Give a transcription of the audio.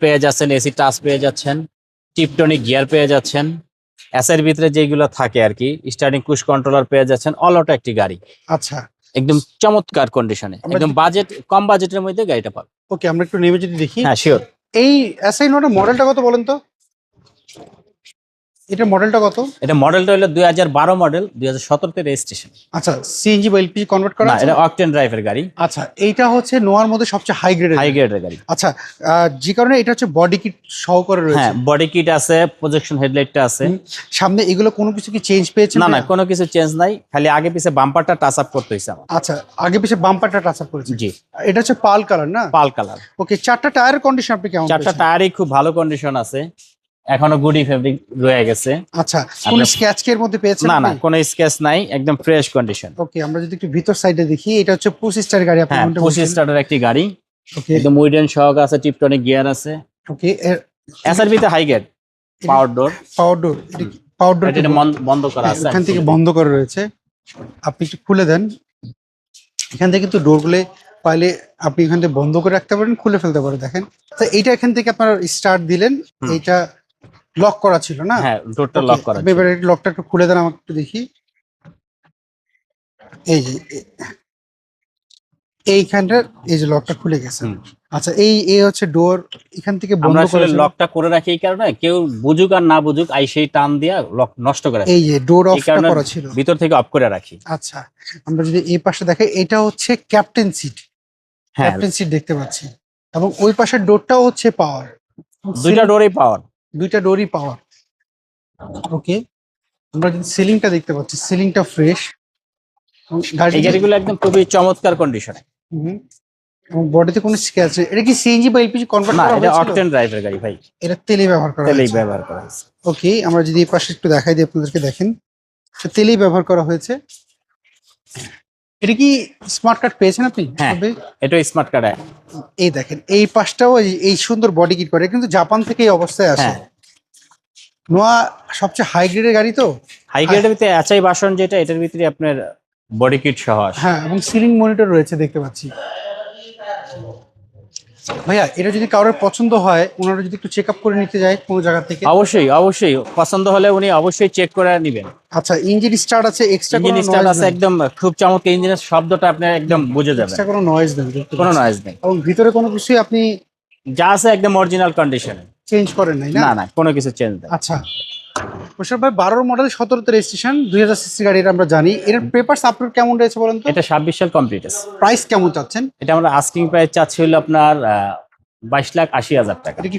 পেয়ে যাচ্ছেন, AC touch পেয়ে যাচ্ছেন, টিপটনিক গিয়ার পেয়ে যাচ্ছেন, এসের ভিতরে যেগুলো থাকে আর কি, স্টার্টিং পুশ কন্ট্রোলার পেয়ে যাচ্ছেন। অল অটো একটি গাড়ি, আচ্ছা একদম চমৎকার কন্ডিশনে, একদম বাজেট, কম বাজেটের মধ্যে গাড়িটা পাবেন। ওকে, আমরা একটু নেমে যদি দেখি। হ্যাঁ শিওর। এই এসআই নোটের মডেলটা কত বলেন তো? এটা মডেলটা কত? এটা মডেলটা হলো 2012 মডেল, 2017 রেজিস্ট্রেশন। আচ্ছা, সিএনজি বা এলপিজি কনভার্ট করা না, আছে? এটা অকটেন ড্রাইভের গাড়ি, আচ্ছা, এইটা হচ্ছে নোয়ার মধ্যে সবচেয়ে হাই গ্রেডের গাড়ি। আচ্ছা, যে কারণে এটা হচ্ছে বডি কিট সহকারে রয়েছে। হ্যাঁ, বডি কিট আছে, প্রজেকশন হেডলাইটটা আছে। সামনে এগুলো কোনো কিছু কি চেঞ্জ পেয়েছে? না, কোনো কিছু চেঞ্জ নাই, খালি আগে পিছে বাম্পারটা টাচ আপ করতে হইছে আমার। আচ্ছা, আগে পিছে বাম্পারটা টাচ আপ করেছে। জি, এটা হচ্ছে পাল কালার না? পাল কালার। ওকে, চারটা টায়ারের কন্ডিশন আপনি কেমন? চারটা টায়ারই খুব ভালো কন্ডিশন আছে, এখনো গুডি ফেব্রিক রয়ে গেছে। আচ্ছা, কোন স্ক্র্যাচ কি এর মধ্যে পেয়েছেন? না, কোনো স্ক্র্যাচ নাই, একদম ফ্রেশ কন্ডিশন। ওকে, আমরা যদি একটু ভিতর সাইডে দেখি, এটা হচ্ছে 25 স্টার গাড়ি আপনি হ্যাঁ, কোনটা 25 বলছেন? স্টারের একটি গাড়ি, ওকে, একদম উইডেন সহগ আছে, টিপটনিক গিয়ার আছে। ওকে, এসআরবিতে হাই গেট, পাওয়ার ডোর। পাওয়ার ডোর, এটা কি পাওয়ার ডোর? এটা বন্ধ করা আছে, এখান থেকে বন্ধ করে রয়েছে, আপনি একটু খুলে দেন। এখান থেকে কিন্তু ডোরগুলো পাইলে আপনি এখান থেকে বন্ধ করে রাখতে পারেন, খুলে ফেলতে পারেন। দেখেন তো, এইটা এখান থেকে আপনার স্টার্ট দিলেন, এইটা লক করা ছিল না? হ্যাঁ, ডোরটা লক করা। আপনি এবারে লকটা একটু খুলে দেন আমাকে একটু দেখি। এই যে এইখানটা, এই যে লকটা খুলে গেছে। আচ্ছা, এই হচ্ছে ডোর, এখান থেকে বন্ধ করে লকটা করে রাখি এই কারণে, কেউ বুঝুক আর না বুঝুক, আই সেই টান দিয়া লক নষ্ট করে। এই যে ডোর অফটা করা ছিল, ভিতর থেকে অফ করে রাখি। আচ্ছা, আমরা যদি এই পাশে দেখাই, এটা হচ্ছে ক্যাপ্টেন সিট। হ্যাঁ, ক্যাপ্টেন সিট দেখতে পাচ্ছি, এবং ওই পাশের ডোরটাও হচ্ছে পাওয়ার। দুইটা ডোরই পাওয়ার। দুইটা ডোরই পাওয়ার। ওকে, আমরা যদি সিলিংটা দেখতে পাচ্ছি, সিলিংটা ফ্রেশ। এই গাড়িগুলো একদম খুবই চমৎকার কন্ডিশনে। এবং বডিতে কোনো স্ক্র্যাচ নেই। এটা কি সিএনজি বা এলপিজি কনভার্ট না, করা এটা হয়েছিল? অকটেন ড্রাইভের গাড়ি ভাই, এটা তেলেই ব্যবহার করা তেলেই হয়েছে। ব্যবহার করা হয়েছে। ওকে, আমরা যদি এই পাশে একটু দেখাই দিই আপনাদেরকে, দেখেন তেলেই ব্যবহার করা হয়েছে। এটা কি স্মার্ট কার্ড পেয়েছেন আপনি? হ্যাঁ, এটা স্মার্ট কার্ড। এই দেখেন, এই পাশটাও এই সুন্দর বডি কিট করে, কিন্তু জাপান থেকে এই অবস্থায় আসে। নোয়া সবচেয়ে হাই গ্রেডের গাড়ি তো। হাই গ্রেডের ভিতরে আচাই বাসন যেটা, এটার ভিতরে আপনার বডি কিট সহ আসে। হ্যাঁ, এবং সিলিং মনিটর রয়েছে দেখতে পাচ্ছি। ভাইয়া, এটা যদি কারোর পছন্দ হয়, ওনারা যদি একটু চেক আপ করে নিতে যায় কোনো জায়গা থেকে? অবশ্যই পছন্দ হলে উনি অবশ্যই চেক করে নেবেন। আচ্ছা, ইঞ্জিন স্টার্ট আছে, এক্সট্রা ইঞ্জিন স্টার্ট আছে, একদম খুব চমৎকার। ইঞ্জিনের শব্দটা আপনি একদম বুঝে যাবেন, এক্সট্রা কোনো নয়েজ নেই, কোনো নয়েজ নেই। এবং ভিতরে কোনো কিছুই আপনি যা আছে একদম অরিজিনাল কন্ডিশনে, চেঞ্জ করেন নাই না? না কোনো কিছু চেঞ্জ নেই। আচ্ছা, মোশাররফ ভাই, 12 মডেল 17 রেজিস্ট্রেশন, 2000 সিসি গাড়ি, এটা আমরা জানি। এর পেপারস আপলোড কেমন রয়েছে বলেন তো? এটা 26 সাল কমপ্লিট আছে। প্রাইস কেমন চাচ্ছেন? এটা আমরা আস্কিং প্রাইস চাচ্ছি হলো আপনার 22,80,000 টাকা। এটা কি